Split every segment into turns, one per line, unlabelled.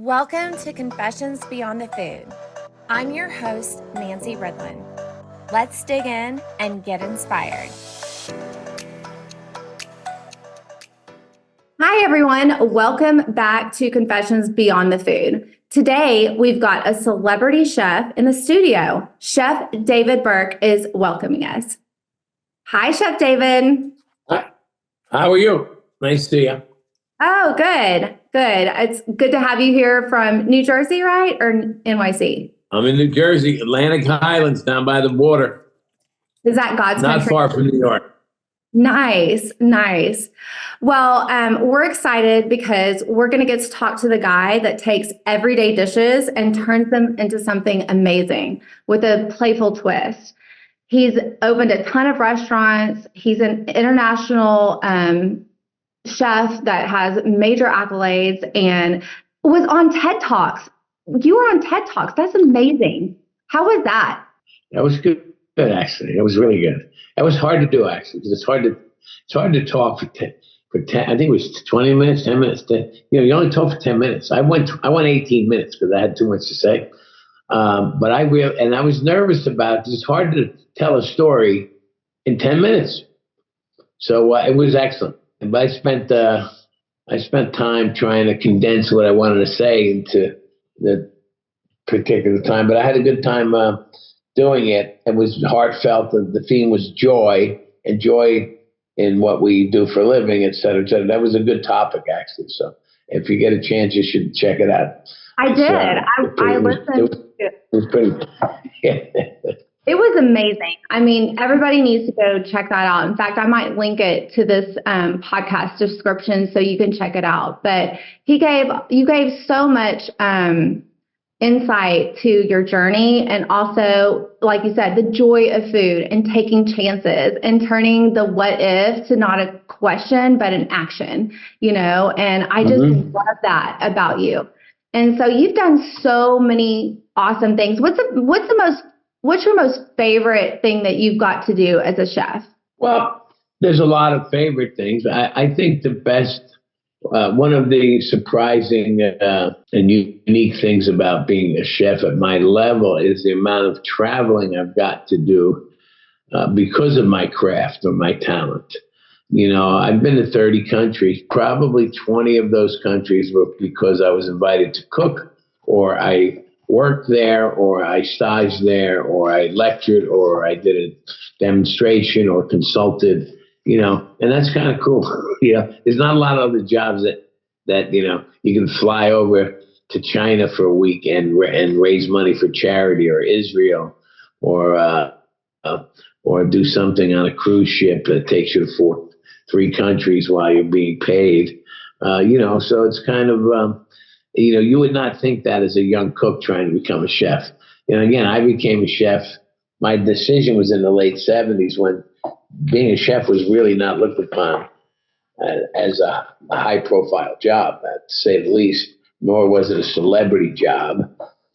Welcome to Confessions Beyond the Food. I'm your host, Nancy Redland. Let's dig in and get inspired. Hi, everyone. Welcome back to Confessions Beyond the Food. Today, we've got a celebrity chef in the studio. Chef David Burke is welcoming us. Hi, Chef David.
Hi. How are you? Nice to see you.
Oh, good. Good. It's good to have you here from New Jersey, right? Or NYC?
I'm in New Jersey, Atlantic Highlands, down by the border.
Is that God's
Not
country?
far from New York.
Nice, nice. Well, we're excited because we're going to get to talk to the guy that takes everyday dishes and turns them into something amazing with a playful twist. He's opened a ton of restaurants. He's an international chef that has major accolades and was on TED Talks. You were on TED Talks. That's amazing. How was that?
That was good, actually. It was really good. It was hard to do, actually, because it's hard to talk for 10, I think it was 20 minutes, 10 minutes. You only talk for 10 minutes. I went 18 minutes because I had too much to say. But I was nervous about it. It's hard to tell a story in 10 minutes. So it was excellent. But I spent time trying to condense what I wanted to say into the particular time. But I had a good time doing it. It was heartfelt. The theme was joy, and joy in what we do for a living, et cetera, et cetera. That was a good topic, actually. So if you get a chance, you should check it out.
I did. I listened.
It was pretty.
It was amazing. I mean, everybody needs to go check that out. In fact, I might link it to this podcast description so you can check it out. But you gave so much insight to your journey, and also, like you said, the joy of food and taking chances and turning the what if to not a question but an action. And I just love that about you. And so you've done so many awesome things. What's your most favorite thing that you've got to do as a chef?
Well, there's a lot of favorite things. I think the best, one of the surprising and unique things about being a chef at my level is the amount of traveling I've got to do because of my craft or my talent. I've been to 30 countries. Probably 20 of those countries were because I was invited to cook, or I worked there, or I staged there, or I lectured, or I did a demonstration or consulted, and that's kind of cool. There's not a lot of other jobs that you can fly over to China for a week and raise money for charity, or Israel, or do something on a cruise ship that takes you to 3 countries while you're being paid. So it's kind of, you would not think that as a young cook trying to become a chef. Again, I became a chef. My decision was in the late 70s when being a chef was really not looked upon as a high-profile job, to say the least, nor was it a celebrity job,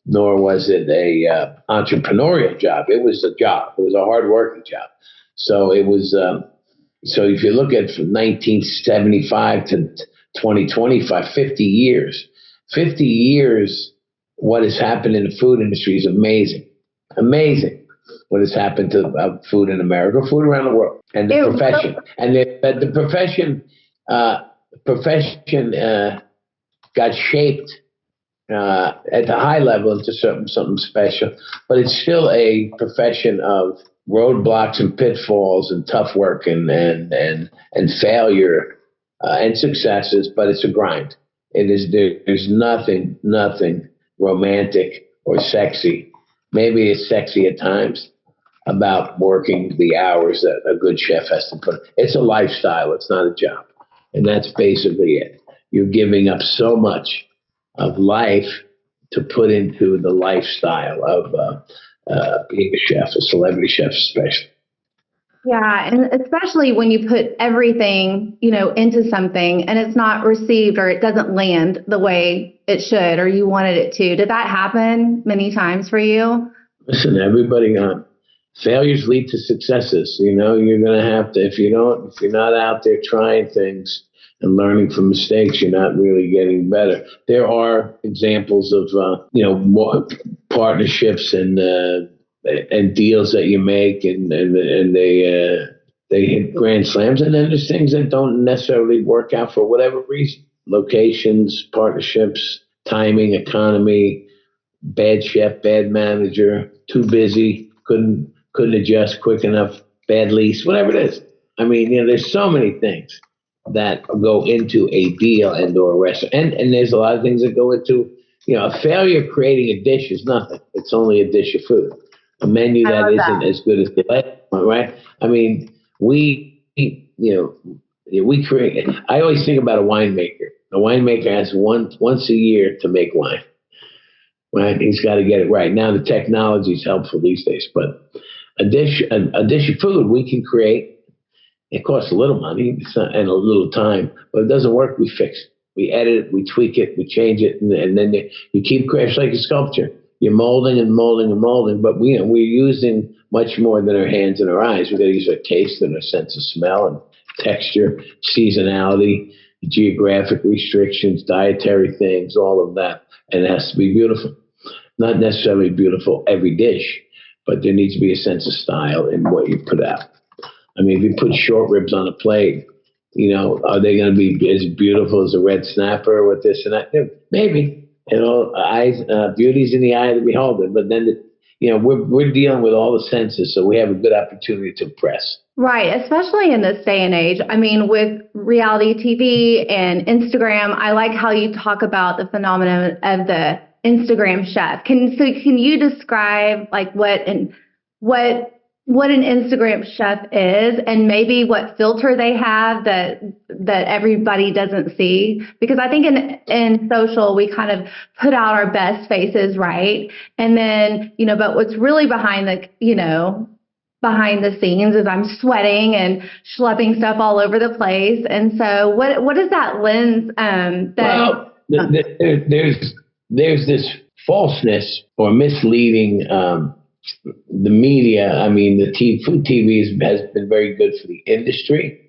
nor was it a entrepreneurial job. It was a job. It was a hard-working job. So it was. So if you look at from 1975 to 2025, 50 years. 50 years, what has happened in the food industry is amazing. Amazing what has happened to food in America, food around the world, and the profession. And the profession got shaped at the high level into something special, but it's still a profession of roadblocks and pitfalls and tough work and failure and successes, but it's a grind. There's nothing romantic or sexy. Maybe it's sexy at times about working the hours that a good chef has to put. It's a lifestyle. It's not a job. And that's basically it. You're giving up so much of life to put into the lifestyle of being a chef, a celebrity chef especially.
Yeah, and especially when you put everything, into something and it's not received or it doesn't land the way it should or you wanted it to. Did that happen many times for you?
Listen, everybody, failures lead to successes. You're going to have to, if you're not out there trying things, and learning from mistakes, you're not really getting better. There are examples of more partnerships and deals that you make, and they hit grand slams, and then there's things that don't necessarily work out for whatever reason: locations, partnerships, timing, economy, bad chef, bad manager, too busy, couldn't adjust quick enough, bad lease, whatever it is. I mean, there's so many things that go into a deal and or a restaurant, and there's a lot of things that go into, a failure creating a dish is nothing. It's only a dish of food. A menu that isn't as good as the last one, right? I mean, we create. I always think about a winemaker. A winemaker has once a year to make wine. Right, he's got to get it right. Now the technology is helpful these days, but a dish of food we can create. It costs a little money and a little time, but if it doesn't work, we fix it. We edit it, we tweak it, we change it, and then you keep crafts like a sculpture. You're molding and molding and molding, but we're using much more than our hands and our eyes. We've got to use our taste and our sense of smell and texture, seasonality, geographic restrictions, dietary things, all of that, and it has to be beautiful. Not necessarily beautiful every dish, but there needs to be a sense of style in what you put out. I mean, if you put short ribs on a plate, are they going to be as beautiful as a red snapper with this and that? Maybe. Beauty's in the eye of the beholder. But then, we're dealing with all the senses, so we have a good opportunity to impress.
Right, especially in this day and age. I mean, with reality TV and Instagram, I like how you talk about the phenomenon of the Instagram chef. Can you describe like what an Instagram chef is, and maybe what filter they have that everybody doesn't see? Because I think in social we kind of put out our best faces, right? And then, but what's really behind the scenes is I'm sweating and schlepping stuff all over the place. And so what is that lens
there's this falseness or misleading, the media. I mean, food TV has been very good for the industry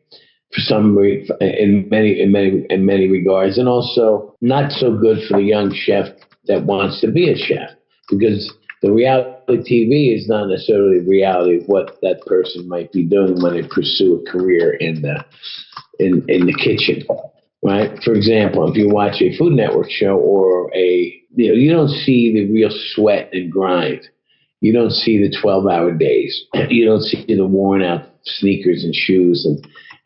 in many regards, and also not so good for the young chef that wants to be a chef, because the reality TV is not necessarily the reality of what that person might be doing when they pursue a career in the kitchen. Right. For example, if you watch a Food Network show or you don't see the real sweat and grind. You don't see the 12-hour days. You don't see the worn out sneakers and shoes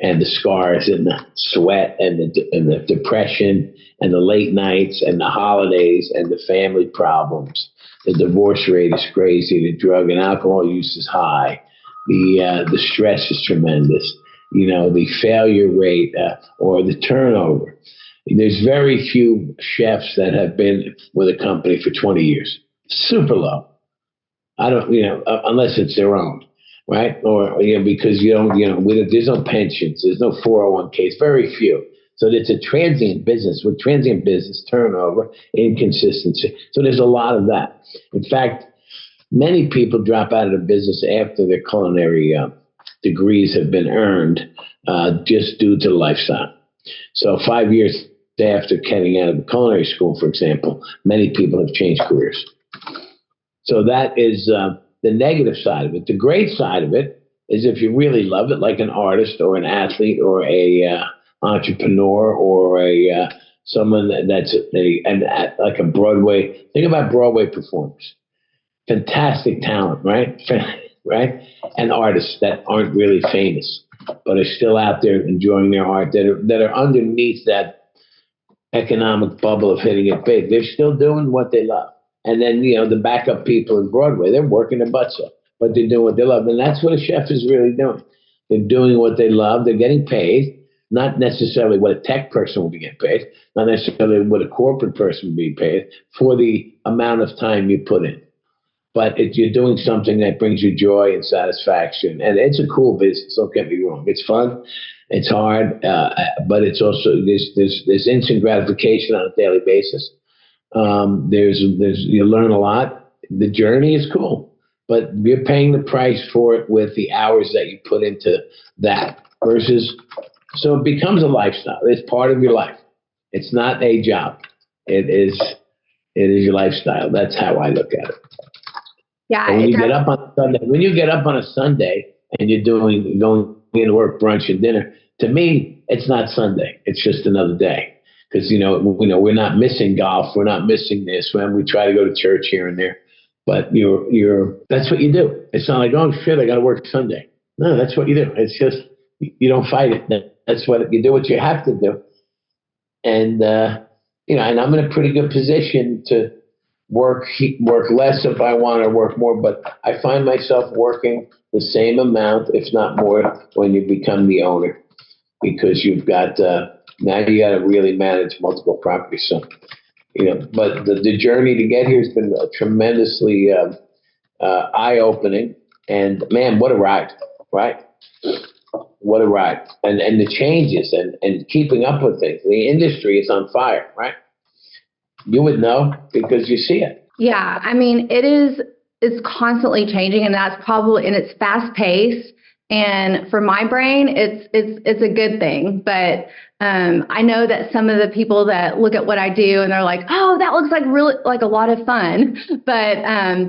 and the scars and the sweat and the depression and the late nights and the holidays and the family problems. The divorce rate is crazy. The drug and alcohol use is high. The stress is tremendous. The failure rate or the turnover. There's very few chefs that have been with a company for 20 years. Super low. I don't, unless it's their own, right? Or, because there's no pensions, there's no 401ks, very few. So it's a transient business. With transient business, turnover, inconsistency. So there's a lot of that. In fact, many people drop out of the business after their culinary degrees have been earned, just due to the lifestyle. So 5 years after getting out of the culinary school, for example, many people have changed careers. So that is the negative side of it. The great side of it is if you really love it, like an artist or an athlete or a entrepreneur or someone that's like a Broadway. Think about Broadway performers. Fantastic talent, right? Right? And artists that aren't really famous, but are still out there enjoying their art, that are underneath that economic bubble of hitting it big. They're still doing what they love. And then, the backup people in Broadway, they're working their butts off, but they're doing what they love. And that's what a chef is really doing. They're doing what they love. They're getting paid, not necessarily what a tech person will be getting paid, not necessarily what a corporate person will be paid for the amount of time you put in. But you're doing something that brings you joy and satisfaction. And it's a cool business, don't get me wrong. It's fun. It's hard, but it's also, there's instant gratification on a daily basis. You learn a lot. The journey is cool, but you're paying the price for it with the hours that you put into that versus So it becomes a lifestyle. It's part of your life. It's not a job. It is your lifestyle. That's how I look at it.
Yeah.
And when you get up on a Sunday and you're going into work, brunch, and dinner, to me, it's not Sunday. It's just another day. Because we're not missing golf. We're not missing this. When we try to go to church here and there, but that's what you do. It's not like, oh shit, I got to work Sunday. No, that's what you do. It's just you don't fight it. That's what you do. What you have to do. And and I'm in a pretty good position to work less if I want to work more, but I find myself working the same amount, if not more, when you become the owner, because you've got now you got to really manage multiple properties. So, but the journey to get here has been tremendously eye-opening, and man, what a ride, right? What a ride. And the changes and keeping up with things. The industry is on fire, right? You would know because you see it.
Yeah. I mean, it's constantly changing, and that's probably, and it's fast paced. And for my brain, it's a good thing. But I know that some of the people that look at what I do and they're like, oh, that looks like really like a lot of fun. But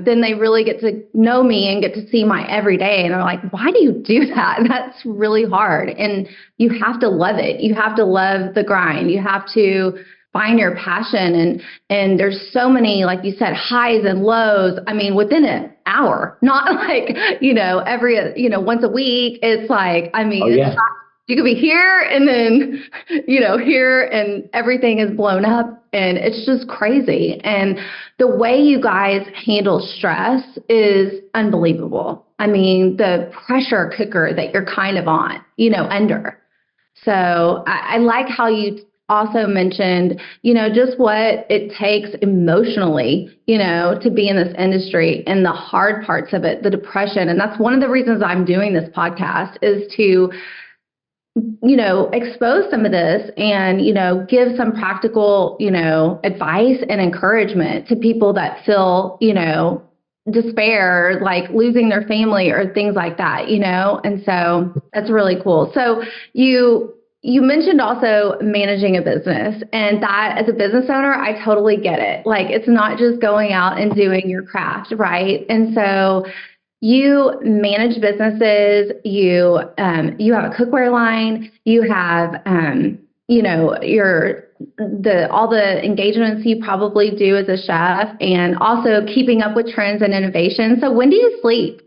then they really get to know me and get to see my everyday. And they're like, why do you do that? That's really hard. And you have to love it. You have to love the grind. You have to find your passion. And there's so many, like you said, highs and lows. I mean, within an hour, not like, every, once a week. It's like, I mean, it's not, you could be here and then, here, and everything is blown up, and it's just crazy. And the way you guys handle stress is unbelievable. I mean, the pressure cooker that you're kind of on, under. So I like how you also mentioned, just what it takes emotionally, to be in this industry, and the hard parts of it, the depression. And that's one of the reasons I'm doing this podcast, is to, expose some of this and, give some practical, advice and encouragement to people that feel, despair, like losing their family or things like that, and so that's really cool. So you mentioned also managing a business, and that as a business owner, I totally get it. Like, it's not just going out and doing your craft, right? And so you manage businesses, you have a cookware line, you have, all the engagements you probably do as a chef, and also keeping up with trends and innovation. So when do you sleep?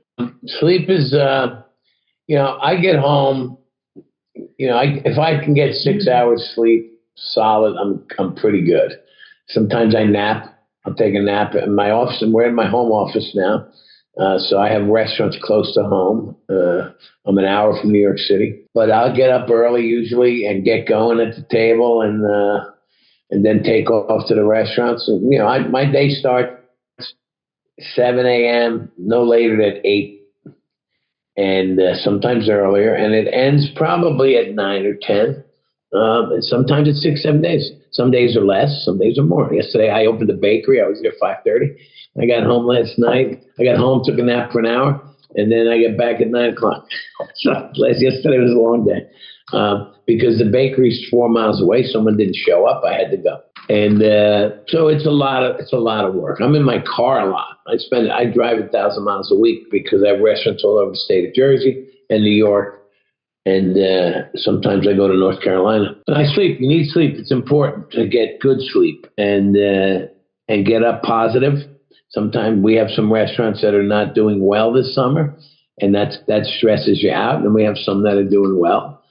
Sleep is, I get home. If I can get 6 hours sleep solid, I'm pretty good. Sometimes I nap. I'll take a nap in my office, and we're in my home office now. So I have restaurants close to home. I'm an hour from New York City, but I'll get up early usually and get going at the table, and then take off to the restaurants. So, my day starts 7 a.m., no later than 8. And sometimes earlier, and it ends probably at 9 or 10. And sometimes it's 6, 7 days. Some days are less, some days are more. Yesterday, I opened a bakery. I was there 5:30. I got home last night. I got home, took a nap for an hour, and then I get back at 9 o'clock. So yesterday was a long day because the bakery's 4 miles away. Someone didn't show up. I had to go. And so it's a lot of work. I'm in my car a lot. I drive 1,000 miles a week because I have restaurants all over the state of Jersey and New York. And sometimes I go to North Carolina. And I sleep. You need sleep. It's important to get good sleep and get up positive. Sometimes we have some restaurants that are not doing well this summer, and that stresses you out. And we have some that are doing well.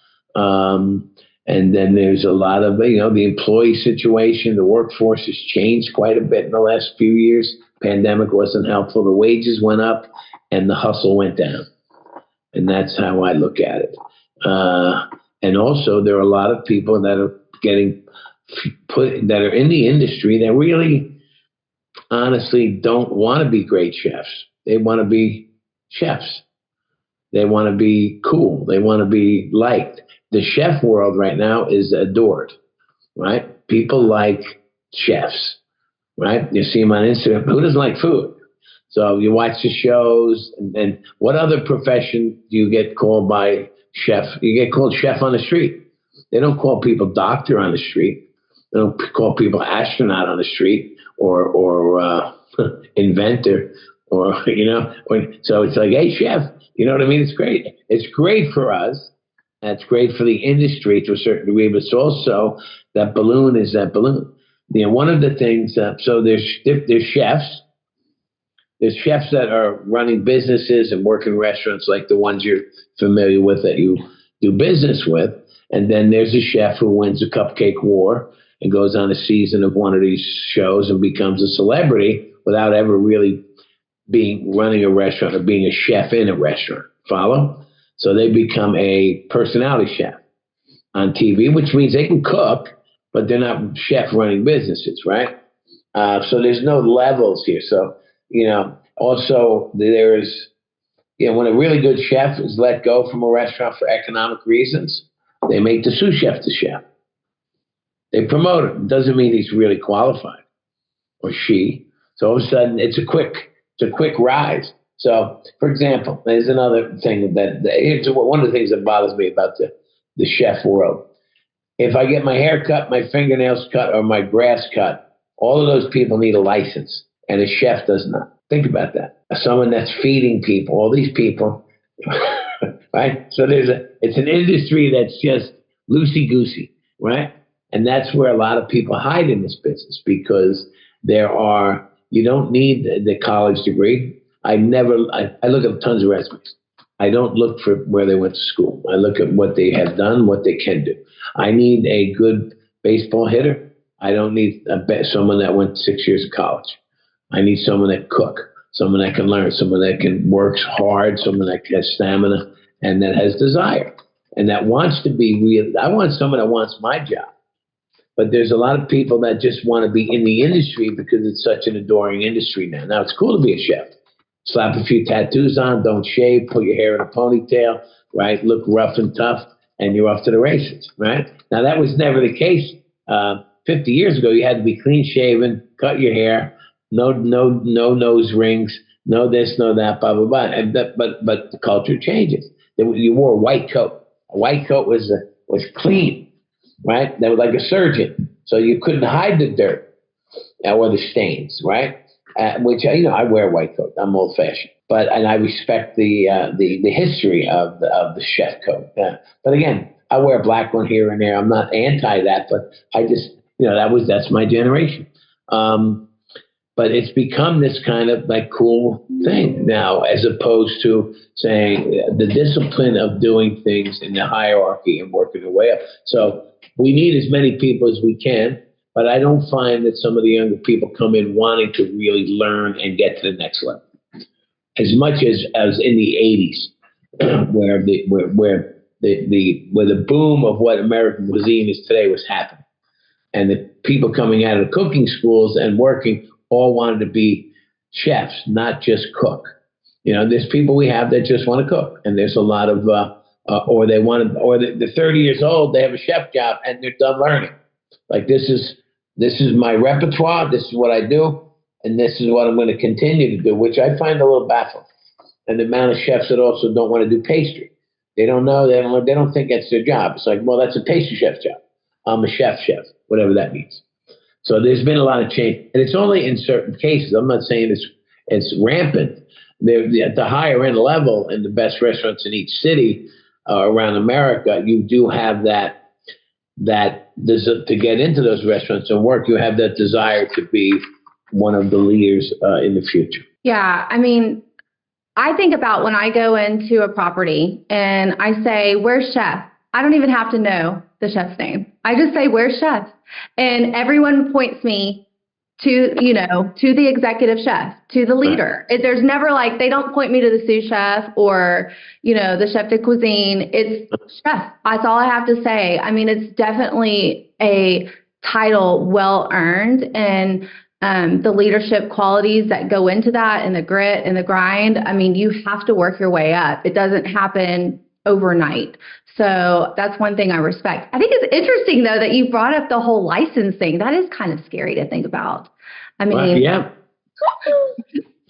And then there's a lot of, the employee situation. The workforce has changed quite a bit in the last few years. Pandemic wasn't helpful. The wages went up and the hustle went down. And that's how I look at it. And also there are a lot of people that are getting that are in the industry that really honestly don't want to be great chefs. They want to be chefs. They want to be cool. They want to be liked. The chef world right now is adored, right? People like chefs, right? You see them on Instagram. Who doesn't like food? So you watch the shows, and what other profession do you get called by chef? You get called chef on the street. They don't call people doctor on the street. They don't call people astronaut on the street or inventor or, so it's like, hey, chef, you know what I mean? It's great. It's great for us. That's great for the industry to a certain degree, but it's also that balloon is that balloon. One of the things, so there's chefs. There's chefs that are running businesses and working restaurants like the ones you're familiar with that you do business with. And then there's a chef who wins a cupcake war and goes on a season of one of these shows and becomes a celebrity without ever really running a restaurant or being a chef in a restaurant. Follow? So they become a personality chef on TV, which means they can cook, but they're not chef running businesses, right? So there's no levels here. So, also there's, when a really good chef is let go from a restaurant for economic reasons, they make the sous chef the chef. They promote him. It doesn't mean he's really qualified or she. So all of a sudden it's a quick rise. So, for example, there's another thing it's one of the things that bothers me about the chef world. If I get my hair cut, my fingernails cut, or my grass cut, all of those people need a license, and a chef does not. Think about that. Someone that's feeding people, all these people, right? So it's an industry that's just loosey-goosey, right? And that's where a lot of people hide in this business because you don't need the college degree. I look at tons of resumes. I don't look for where they went to school. I look at what they have done, what they can do. I need a good baseball hitter. I don't need someone that went 6 years of college. I need someone that cook, someone that can learn, someone that works hard, someone that has stamina and that has desire and that wants to be real. I want someone that wants my job. But there's a lot of people that just want to be in the industry because it's such an adoring industry now. Now, it's cool to be a chef. Slap a few tattoos on, don't shave, put your hair in a ponytail, right? Look rough and tough, and you're off to the races, right? Now, that was never the case. 50 years ago, you had to be clean shaven, cut your hair, no nose rings, no this, no that, blah, blah, blah. But the culture changes. You wore a white coat. A white coat was clean, right? That was like a surgeon. So you couldn't hide the dirt or the stains, right? Which I wear a white coat. I'm old fashioned, and I respect the history of the chef coat. But again, I wear a black one here and there. I'm not anti that, but I just that's my generation. But it's become this kind of like cool thing now, as opposed to saying the discipline of doing things in the hierarchy and working your way up. So we need as many people as we can. But I don't find that some of the younger people come in wanting to really learn and get to the next level. As much as in the 80s, where the boom of what American cuisine is today was happening. And the people coming out of the cooking schools and working all wanted to be chefs, not just cook. There's people we have that just want to cook. And there's a lot of, or they're 30 years old, they have a chef job and they're done learning. Like this is my repertoire, this is what I do, and this is what I'm going to continue to do, which I find a little baffling. And the amount of chefs that also don't want to do pastry. They don't know, they don't think that's their job. It's like, well, that's a pastry chef's job. I'm a chef, whatever that means. So there's been a lot of change. And it's only in certain cases. I'm not saying it's rampant. At the higher end level in the best restaurants in each city around America, you do have that to get into those restaurants and work, you have that desire to be one of the leaders in the future.
Yeah. I mean, I think about when I go into a property and I say, where's chef? I don't even have to know the chef's name. I just say, where's chef? And everyone points me to the executive chef, to the leader.
Right.
There's never they don't point me to the sous chef or, the chef de cuisine. It's chef. That's all I have to say. I mean, it's definitely a title well earned, and the leadership qualities that go into that and the grit and the grind. I mean, you have to work your way up. It doesn't happen overnight. So that's one thing I respect. I think it's interesting, though, that you brought up the whole license thing. That is kind of scary to think about. I mean,
well, yeah,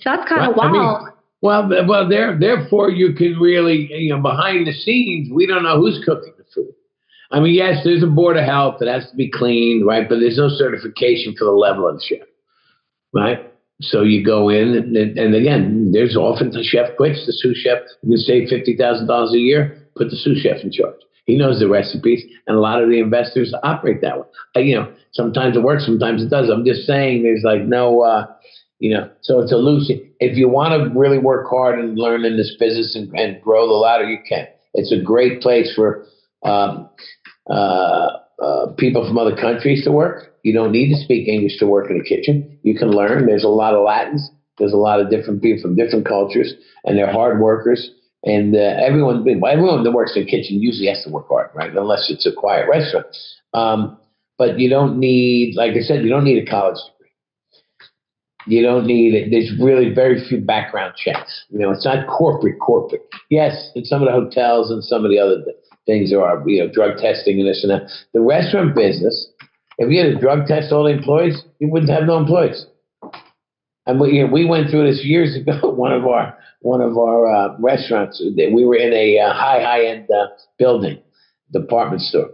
that's kind of wild.
Well, therefore you can really, behind the scenes, we don't know who's cooking the food. I mean, yes, there's a board of health that has to be cleaned, right? But there's no certification for the level of the chef, right? So you go in, and again, there's often the chef quits, the sous chef. You can save $50,000 a year, put the sous chef in charge. He knows the recipes, and a lot of the investors operate that way. Sometimes it works, sometimes it does. I'm just saying there's like no, so it's a loose. If you want to really work hard and learn in this business and grow the ladder, you can. It's a great place for people from other countries to work. You don't need to speak English to work in a kitchen. You can learn. There's a lot of Latins. There's a lot of different people from different cultures, and they're hard workers. And everyone that works in a kitchen usually has to work hard, right? Unless it's a quiet restaurant. But you don't need, like I said, you don't need a college degree. You don't need it. There's really very few background checks. It's not corporate. Yes, in some of the hotels and some of the other things there are, drug testing and this and that. The restaurant business, if you had a drug test all the employees, you wouldn't have no employees. And we went through this years ago. One of our restaurants, we were in a high-end building, department store,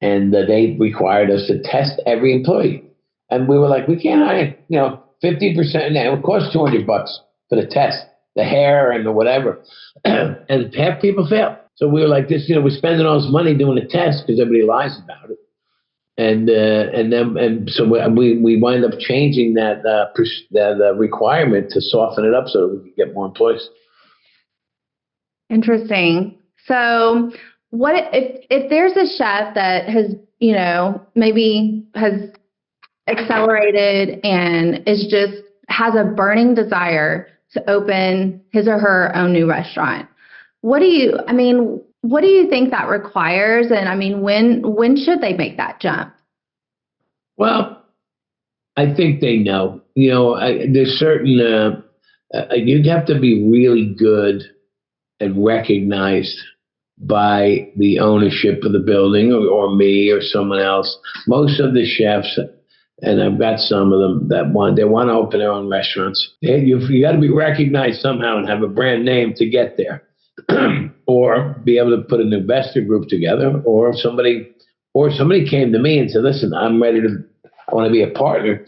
and they required us to test every employee. And we were like, we can't hire, 50%. And it would cost $200 for the test, the hair and the whatever. And half people fail. So we were like this, we're spending all this money doing a test because everybody lies about it. And so we wind up changing that requirement to soften it up so that we can get more employees.
Interesting. So what if there's a chef that has, maybe has accelerated and has a burning desire to open his or her own new restaurant? What do you think that requires? And when should they make that jump?
Well, I think they know. There's certain. You'd have to be really good and recognized by the ownership of the building, or me, or someone else. Most of the chefs, and I've got some of them that want to open their own restaurants. You got to be recognized somehow and have a brand name to get there. Or be able to put an investor group together, or if somebody came to me and said, listen, I want to be a partner,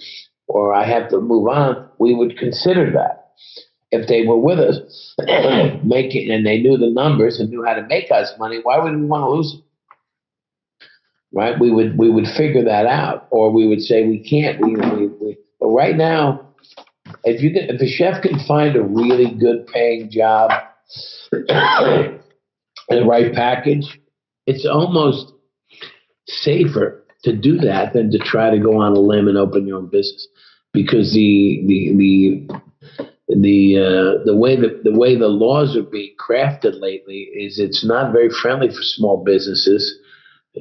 or I have to move on, we would consider that. If they were with us, make it, and they knew the numbers and knew how to make us money, why would we want to lose it? Right? We would figure that out, or we would say we can't. But right now, if a chef can find a really good paying job and the right package, it's almost safer to do that than to try to go on a limb and open your own business, because the way the laws are being crafted lately is it's not very friendly for small businesses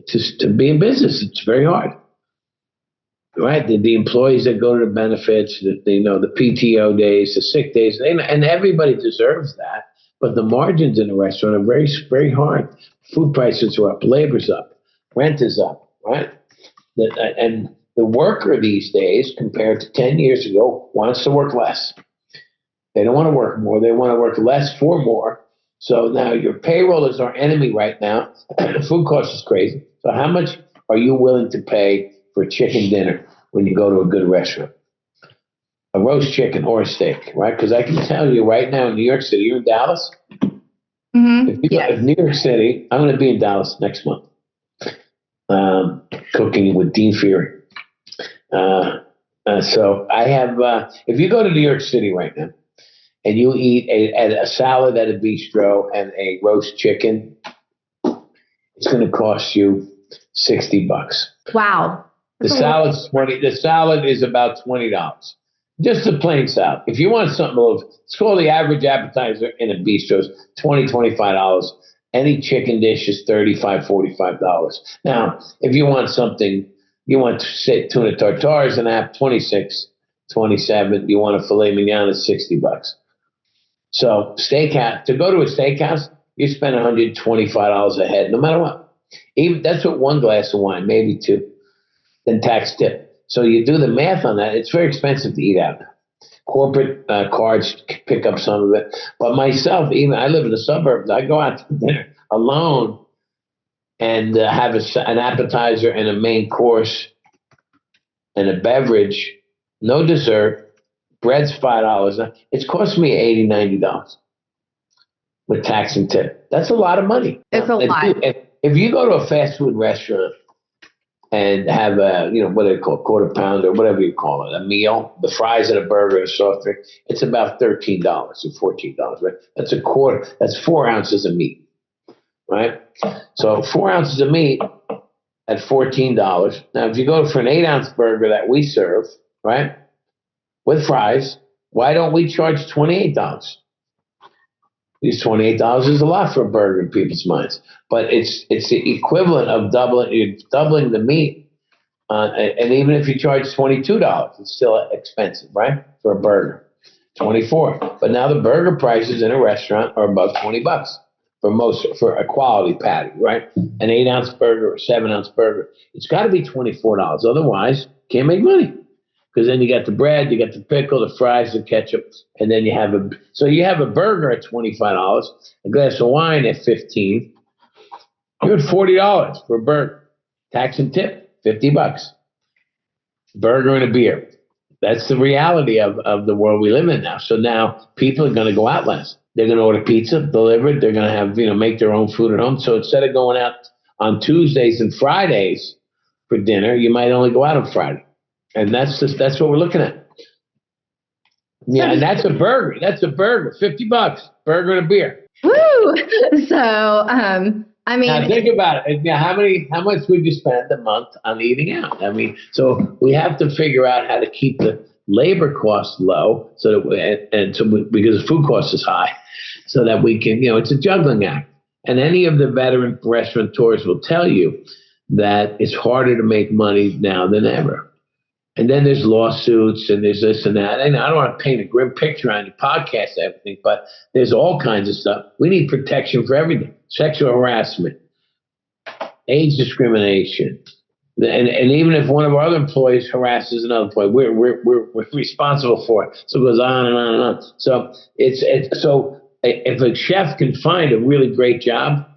to be in business. It's very hard, right? The employees that go to the benefits, the PTO days, the sick days, and everybody deserves that. But the margins in a restaurant are very, very hard. Food prices are up, labor's up, rent is up, right? And the worker these days, compared to 10 years ago, wants to work less. They don't want to work more. They want to work less for more. So now your payroll is our enemy right now. Food cost is crazy. So how much are you willing to pay for a chicken dinner when you go to a good restaurant? A roast chicken or a steak, right? Because I can tell you right now in New York City, you're in Dallas.
Mm-hmm.
If New York City, I'm going to be in Dallas next month, cooking with Dean Fury. So I have, if you go to New York City right now and you eat a salad at a bistro and a roast chicken, it's going to cost you $60.
Wow.
The salad is about $20. Just a plain salad. If you want something a little, it's called the average appetizer in a bistro is $20, $25. Any chicken dish is $35, $45. Now, if you want something, you want say tuna tartare and app, $26, $27. You want a filet mignon, it's $60. So steakhouse, to go to a steakhouse, you spend $125 a head, no matter what. Even that's what one glass of wine, maybe two, then tax tip. So you do the math on that. It's very expensive to eat out. Corporate cards pick up some of it. But myself, even I live in the suburbs. I go out to dinner alone. and have an appetizer and a main course and a beverage, no dessert. Bread's $5. It's cost me $80, $90 with tax and tip. That's a lot of money.
It's a lot.
If you go to a fast food restaurant and have a, what do they call it, quarter pounder, whatever you call it, a meal, the fries and a burger and a soft drink, it's about $13 or $14, right? That's a quarter. That's 4 ounces of meat, right? So 4 ounces of meat at $14. Now, if you go for an 8-ounce burger that we serve, right, with fries, why don't we charge $28? These $28 is a lot for a burger in people's minds, but it's the equivalent of doubling the meat. And even if you charge $22, it's still expensive, right? For a burger, 24. But now the burger prices in a restaurant are above $20 for a quality patty, right? An 8-ounce burger or 7-ounce burger, it's got to be $24. Otherwise, can't make money. Because then you got the bread, you got the pickle, the fries, the ketchup, and then you have a burger at $25, a glass of wine at $15. You're at $40 for a burger, tax and tip, $50. Burger and a beer. That's the reality of the world we live in now. So now people are going to go out less. They're going to order pizza delivered. They're going to have make their own food at home. So instead of going out on Tuesdays and Fridays for dinner, you might only go out on Friday. And that's what we're looking at. Yeah, and that's a burger. $50, burger and a beer.
Woo! So, I mean,
now think about it. How much would you spend a month on eating out? I mean, so we have to figure out how to keep the labor costs low, because the food cost is high, so that we can, it's a juggling act. And any of the veteran restaurateurs will tell you that it's harder to make money now than ever. And then there's lawsuits and there's this and that. And I don't want to paint a grim picture on your podcast and everything, but there's all kinds of stuff. We need protection for everything. Sexual harassment, age discrimination. And even if one of our other employees harasses another employee, we're responsible for it. So it goes on and on and on. So so if a chef can find a really great job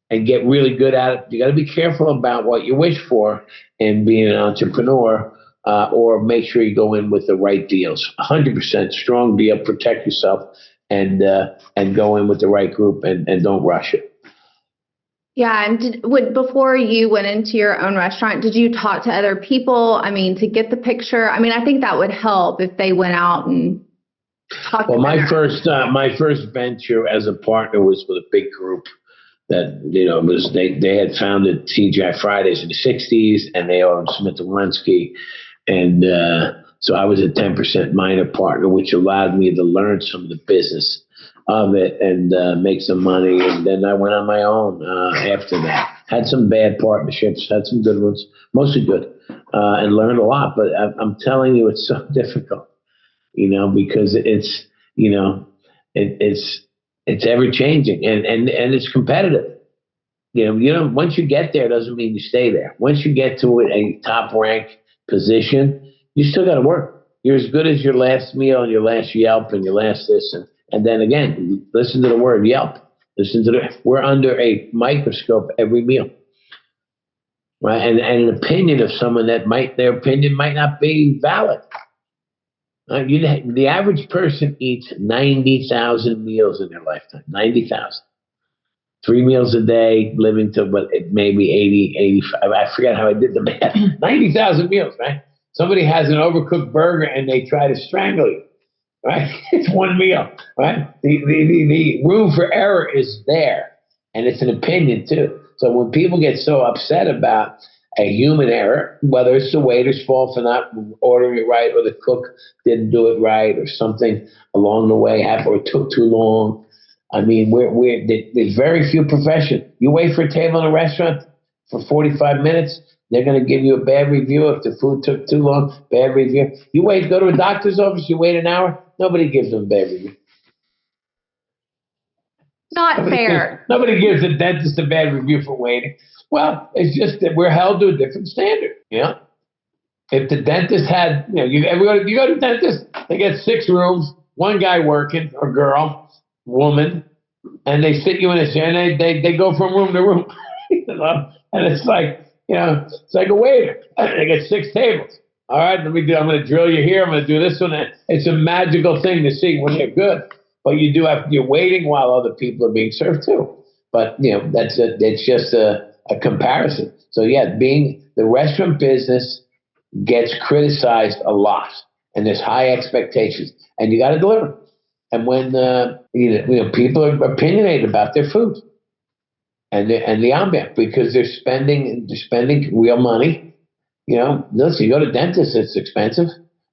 and get really good at it, you got to be careful about what you wish for in being an entrepreneur. Or make sure you go in with the right deals. 100% strong deal, protect yourself, and go in with the right group and don't rush it.
Yeah, and before you went into your own restaurant, did you talk to other people? I mean, to get the picture. I mean, I think that would help if they went out and talked.
Well, my first venture as a partner was with a big group that they had founded TGI Fridays in the '60s, and they owned Smith and Wensky. And so I was a 10% minor partner, which allowed me to learn some of the business of it and make some money. And then I went on my own after that. Had some bad partnerships, had some good ones, mostly good, and learned a lot. But I'm telling you, it's so difficult, because it's ever changing and it's competitive. Once you get there, doesn't mean you stay there. Once you get to a top rank position, you still got to work. You're as good as your last meal and your last Yelp and your last this. And then again, listen to the word Yelp. We're under a microscope every meal. Right? And an opinion of someone their opinion might not be valid. The average person eats 90,000 meals in their lifetime. 90,000. 3 meals a day, living to maybe 80, 85. I forget how I did the math. 90,000 meals, right? Somebody has an overcooked burger and they try to strangle you, right? It's one meal, right? The room for error is there, and it's an opinion too. So when people get so upset about a human error, whether it's the waiter's fault for not ordering it right, or the cook didn't do it right, or something along the way happened, or it took too long. I mean, there's very few professions. You wait for a table in a restaurant for 45 minutes, they're going to give you a bad review. If the food took too long, bad review. You go to a doctor's office, you wait an hour, nobody gives them a bad review.
Not fair.
Nobody gives the dentist a bad review for waiting. Well, it's just that we're held to a different standard. If the dentist had, you go to the dentist, they get 6 rooms, one guy working, or girl, woman, and they sit you in a chair and they go from room to room. And it's like, it's like a waiter. I got 6 tables. All right, I'm going to drill you here. I'm going to do this one. It's a magical thing to see when you're good. But you're waiting while other people are being served too. But, it's just a comparison. So, yeah, the restaurant business gets criticized a lot. And there's high expectations. And you got to deliver. And when, people are opinionated about their food and the ambiance because they're spending real money. Listen, you go to dentist, it's expensive,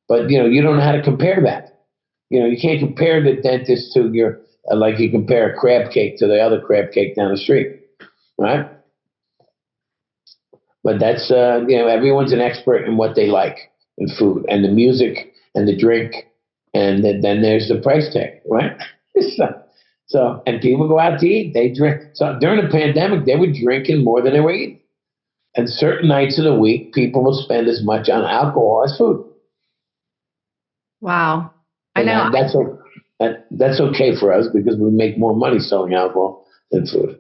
but you don't know how to compare that. You can't compare the dentist to like you compare a crab cake to the other crab cake down the street, right? But that's everyone's an expert in what they like in food and the music and the drink, and then there's the price tag, right? So and people go out to eat, they drink. So during the pandemic, they were drinking more than they were eating. And certain nights of the week, people will spend as much on alcohol as food.
Wow. I know.
That's okay for us because we make more money selling alcohol than food.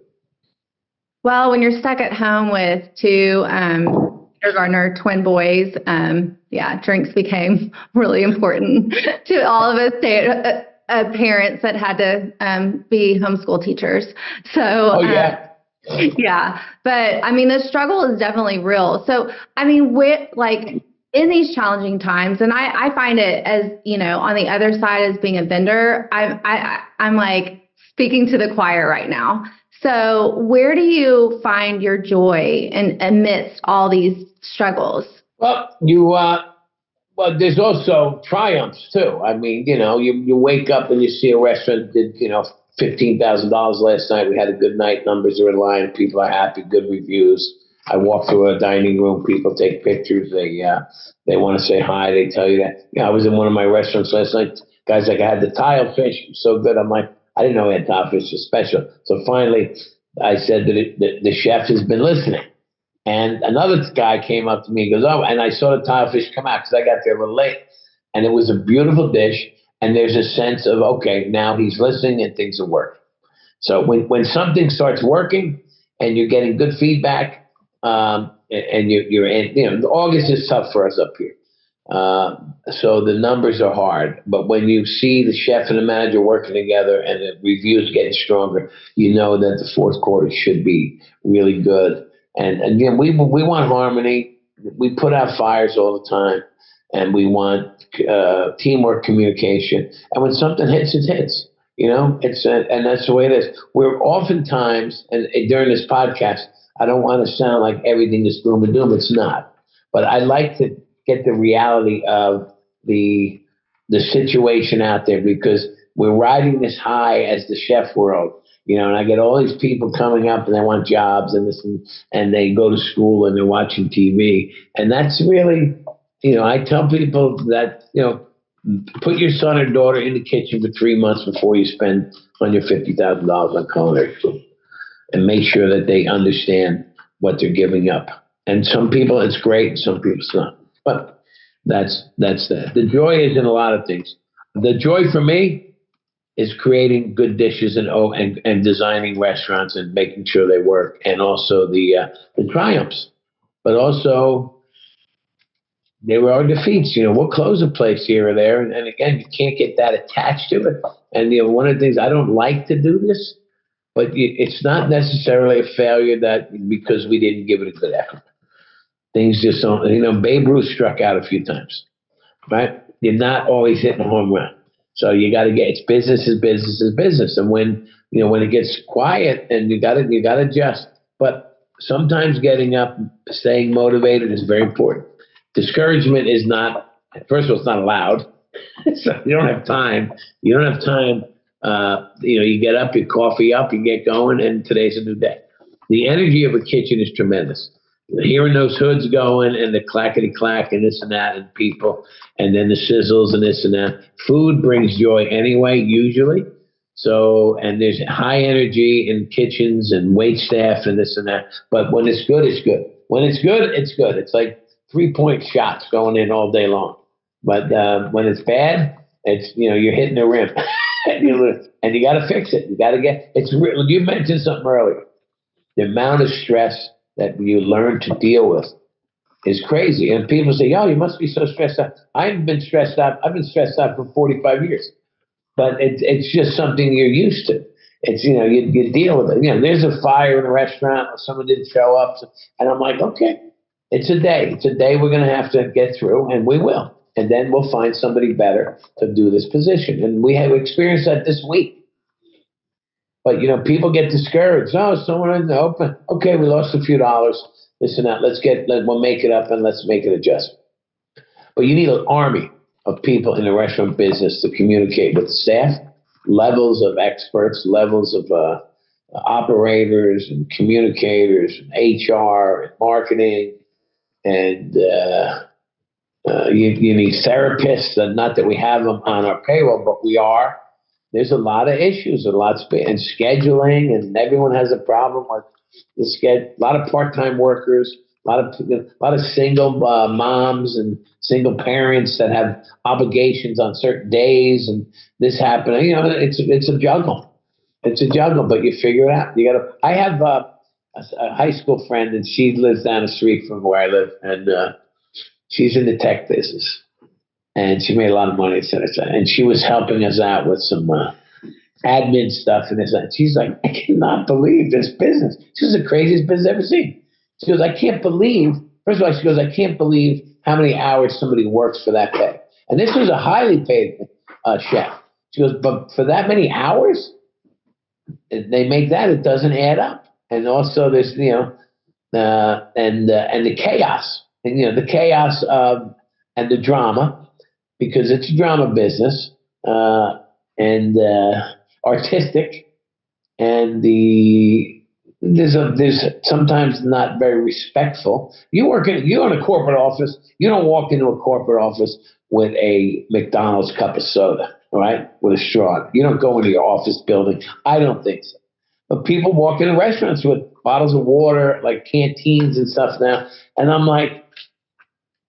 Well, when you're stuck at home with 2 kindergartner twin boys, drinks became really important to all of us parents that had to be homeschool teachers. So, yeah, but I mean, the struggle is definitely real. So, I mean, in these challenging times, and I find it as, on the other side as being a vendor, I'm like speaking to the choir right now. So where do you find your joy amidst all these struggles?
Well, well, there's also triumphs too. I mean, you wake up and you see a restaurant did, $15,000 last night. We had a good night. Numbers are in line. People are happy. Good reviews. I walk through a dining room. People take pictures. They want to say hi. They tell you that. I was in one of my restaurants last night. Guys, like, I had the tile fish. It was so good. I'm like, I didn't know we had tile fish. It's special. So finally, I said that the chef has been listening. And another guy came up to me and goes, oh, and I saw the tile fish come out because I got there a little late. And it was a beautiful dish. And there's a sense of, okay, now he's listening and things are working. So when something starts working and you're getting good feedback, and you're in, August is tough for us up here. So the numbers are hard. But when you see the chef and the manager working together and the reviews getting stronger, you know that the fourth quarter should be really good. And again, we want harmony. We put out fires all the time. And we want teamwork, communication. And when something hits, it hits. And that's the way it is. We're oftentimes, and during this podcast, I don't want to sound like everything is gloom and doom. It's not. But I like to get the reality of the situation out there because we're riding this high as the chef world. And I get all these people coming up and they want jobs and they go to school and they're watching TV. And that's really, I tell people that, put your son or daughter in the kitchen for 3 months before you spend $150,000 on culinary food, and make sure that they understand what they're giving up. And some people it's great, and some people it's not. But that's that. The joy is in a lot of things. The joy for me is creating good dishes and designing restaurants and making sure they work, and also the triumphs, but also. There are defeats. We'll close a place here or there. And again, you can't get that attached to it. And, one of the things, I don't like to do this, but it's not necessarily a failure because we didn't give it a good effort. Things just don't, Babe Ruth struck out a few times, right? You're not always hitting a home run. So you got to it's business is business is business. And when it gets quiet and you got to adjust. But sometimes getting up, staying motivated is very important. Discouragement is not, first of all, it's not allowed. So you don't have time. You don't have time. You get up, you coffee up, you get going, and today's a new day. The energy of a kitchen is tremendous. Hearing those hoods going and the clackety clack and this and that and people, and then the sizzles and this and that. Food brings joy anyway, usually. So, and there's high energy in kitchens and wait staff and this and that. But when it's good, it's good. When it's good, it's good. It's like 3-point shots going in all day long. But when it's bad, it's, you're hitting the rim. And you got to fix it. You got to you mentioned something earlier. the amount of stress that you learn to deal with is crazy. And people say, "Oh, you must be so stressed out." I haven't been stressed out. I've been stressed out for 45 years. But it's just something you're used to. It's, you deal with it. There's a fire in a restaurant or someone didn't show up. And I'm like, okay, it's a day. It's a day we're going to have to get through, and we will. And then we'll find somebody better to do this position. And we have experienced that this week. But, people get discouraged. Oh, someone in the open. Okay, we lost a few dollars. This and that. We'll make it up and let's make an adjustment. But you need an army of people in the restaurant business to communicate with the staff, levels of experts, levels of operators and communicators, and HR and marketing, and you need therapists. Not that we have them on our payroll, but we are. There's a lot of issues, and scheduling, and everyone has a problem with the schedule. A lot of part-time workers, a lot of single moms and single parents that have obligations on certain days, and this happening. It's a juggle. It's a juggle, but you figure it out. I have a high school friend, and she lives down the street from where I live, and she's in the tech business, and she made a lot of money, etc. And she was helping us out with some admin stuff and this. And she's like, "I cannot believe this business. This is the craziest business I've ever seen." She goes, "I can't believe." First of all, she goes, "I can't believe how many hours somebody works for that pay." And this was a highly paid chef. She goes, "But for that many hours, they make that. It doesn't add up." And also, there's and the chaos, and the chaos and the drama, because it's a drama business, and artistic, and there's sometimes not very respectful. You're in a corporate office. You don't walk into a corporate office with a McDonald's cup of soda, all right, with a straw. You don't go into your office building. I don't think so. But people walk into restaurants with bottles of water, like canteens and stuff now. And I'm like,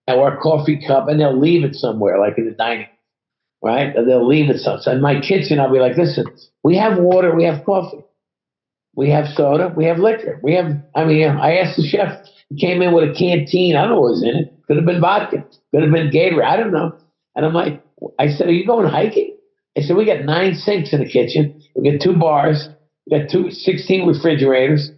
or a coffee cup, and they'll leave it somewhere, like in the dining, right? And they'll leave it somewhere. So in my kitchen, I'll be like, "Listen, we have water, we have coffee. We have soda. We have liquor. I asked the chef. He came in with a canteen. I don't know what was in it. Could have been vodka. Could have been Gatorade. I don't know." And I said, "Are you going hiking?" I said, "We got 9 sinks in the kitchen. We got 2 bars. We got 16 refrigerators.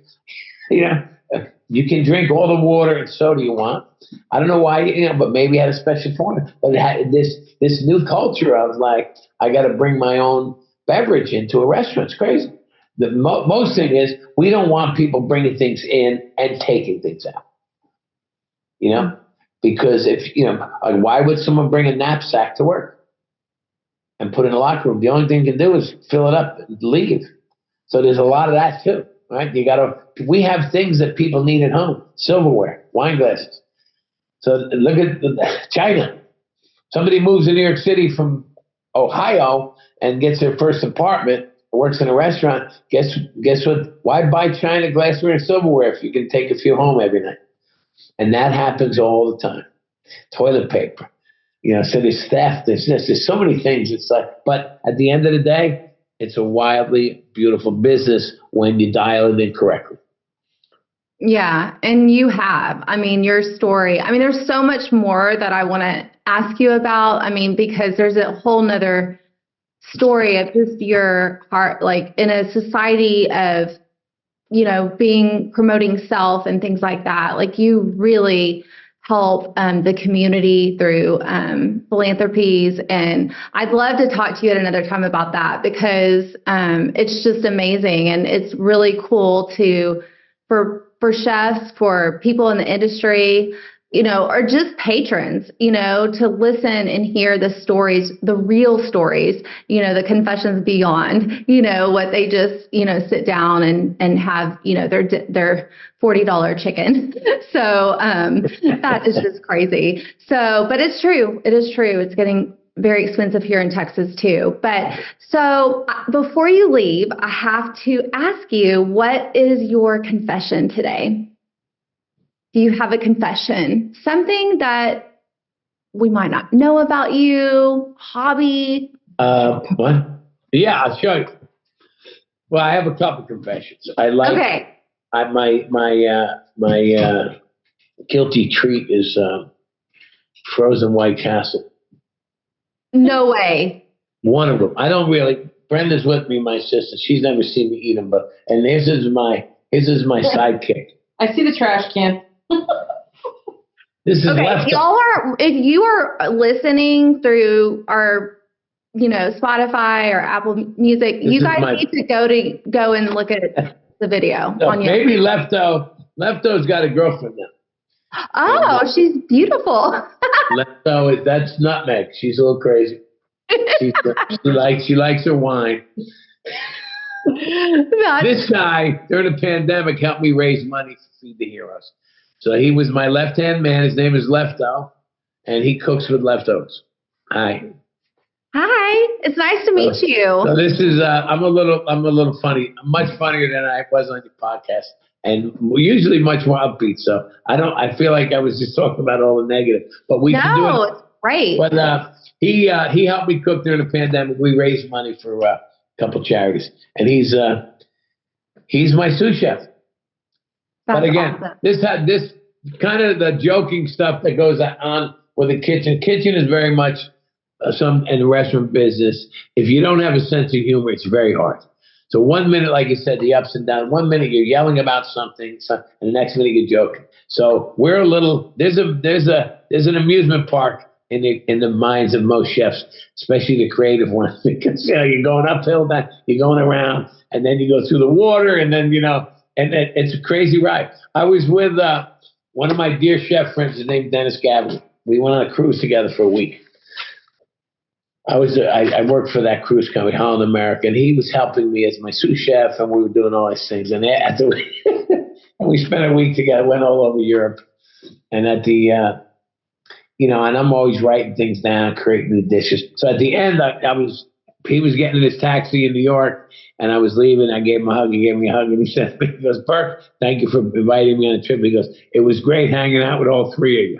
You can drink all the water and soda you want. I don't know why, but maybe it had a special formula. But it had this new culture of like, I got to bring my own beverage into a restaurant. It's crazy. The most thing is we don't want people bringing things in and taking things out. Because why would someone bring a knapsack to work and put it in the locker room? The only thing you can do is fill it up and leave. So there's a lot of that too, right? We have things that people need at home: silverware, wine glasses. So look at China. Somebody moves to New York City from Ohio and gets their first apartment, works in a restaurant. Guess what? Why buy China glassware and silverware if you can take a few home every night? And that happens all the time. Toilet paper. So there's theft, there's so many things. It's like, but at the end of the day, it's a wildly beautiful business when you dial it in correctly.
Yeah, and you have. Your story. There's so much more that I want to ask you about. Because there's a whole nother story of just your heart, like in a society of, promoting self and things like that. Like you really help the community through philanthropies. And I'd love to talk to you at another time about that, because it's just amazing. And it's really cool for chefs, for people in the industry, or just patrons, to listen and hear the stories, the real stories, the confessions beyond, what they just, sit down and have, their $40 chicken. So that is just crazy. So, but it's true. It is true. It's getting very expensive here in Texas too. But so before you leave, I have to ask you, what is your confession today? Do you have a confession? Something that we might not know about you, hobby?
What? Yeah, I'll show you. Well, I have a couple confessions.
Okay.
My guilty treat is frozen White Castle.
No way.
One of them. I don't really. Brenda's with me, my sister. She's never seen me eat them, and his is my sidekick.
I see the trash can.
This is
Okay, if you are listening through our, Spotify or Apple Music, you guys need to go and look at the video on YouTube.
Maybe Lefto's got a girlfriend now.
Oh, she's beautiful.
Lefto, that's Nutmeg. She's a little crazy. She likes her wine. This guy during the pandemic helped me raise money for Feed the Heroes. So he was my left-hand man. His name is Lefto, and he cooks with leftovers. Hi.
It's nice to meet you.
So this is I'm a little funny. I'm much funnier than I was on your podcast, and usually much more upbeat. So I feel like I was just talking about all the negative, but we can do it.
No, it's great.
But he helped me cook during the pandemic. We raised money for a couple charities, and he's my sous chef.
That's
but again,
awesome.
this kind of the joking stuff that goes on with the kitchen. Kitchen is very much in the restaurant business. If you don't have a sense of humor, it's very hard. So 1 minute, like you said, the ups and downs. 1 minute you're yelling about something, and the next minute you're joking. So we're a little. There's an amusement park in the minds of most chefs, especially the creative ones, because you're going uphill, then you're going around, and then you go through the water, and then and it's a crazy ride. I was with one of my dear chef friends, his name Dennis Gavin. We went on a cruise together for a week. I worked for that cruise company, Holland America, and he was helping me as my sous chef, and we were doing all these things. And after we spent a week together, went all over Europe, and at the and I'm always writing things down, creating new dishes. So at the end, he was getting in his taxi in New York, and I was leaving. I gave him a hug. He gave me a hug, and he goes, Burke, thank you for inviting me on a trip. He goes, it was great hanging out with all three of you.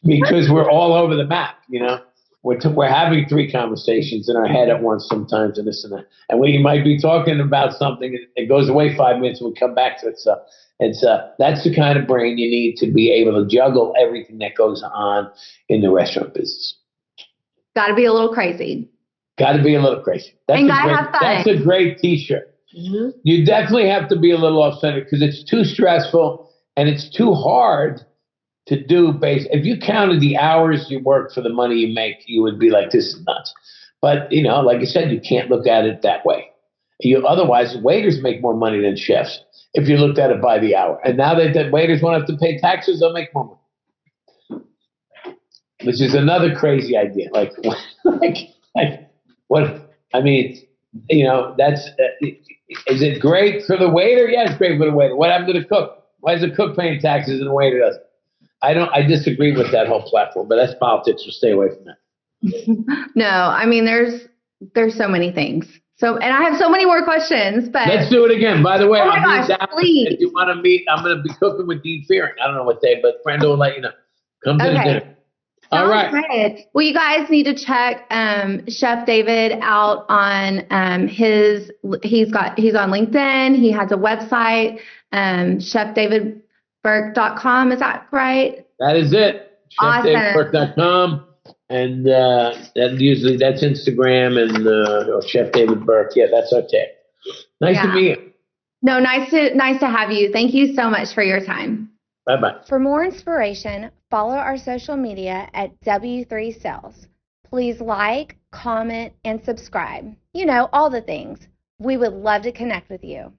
Because we're all over the map, We're having three conversations in our head at once sometimes, and this and that. And we might be talking about something, it goes away 5 minutes, and we come back to it. So that's the kind of brain you need to be able to juggle everything that goes on in the restaurant business.
Got to be a little crazy.
Got to be a little crazy. That's a great T-shirt. Mm-hmm. You definitely have to be a little off-center because it's too stressful and it's too hard to do. If you counted the hours you work for the money you make, you would be like, this is nuts. But, like I said, you can't look at it that way. Otherwise, waiters make more money than chefs if you looked at it by the hour. And now that waiters won't have to pay taxes, they'll make more money. Which is another crazy idea. Like what? I mean, that's is it great for the waiter? Yeah, it's great for the waiter. What happened to the cook? Why is the cook paying taxes and the waiter doesn't? I disagree with that whole platform, but that's politics. So stay away from that.
No, I mean there's so many things. And I have so many more questions, but
let's do it again. By the way,
oh my gosh, please.
If you want to meet, I'm going to be cooking with Dean Fearing. I don't know what day, but Brenda will let you know. Come to the dinner. All right.
Great. Well, you guys need to check Chef David out on he's on LinkedIn. He has a website, chefdavidburke.com. Is that right?
That is it.
Awesome.
Chefdavidburke.com. And that's Instagram and or Chef David Burke. Yeah, that's our tag. Nice to meet you.
No, nice to have you. Thank you so much for your time.
Bye-bye.
For more inspiration, follow our social media at W3 Sales. Please like, comment, and subscribe. All the things. We would love to connect with you.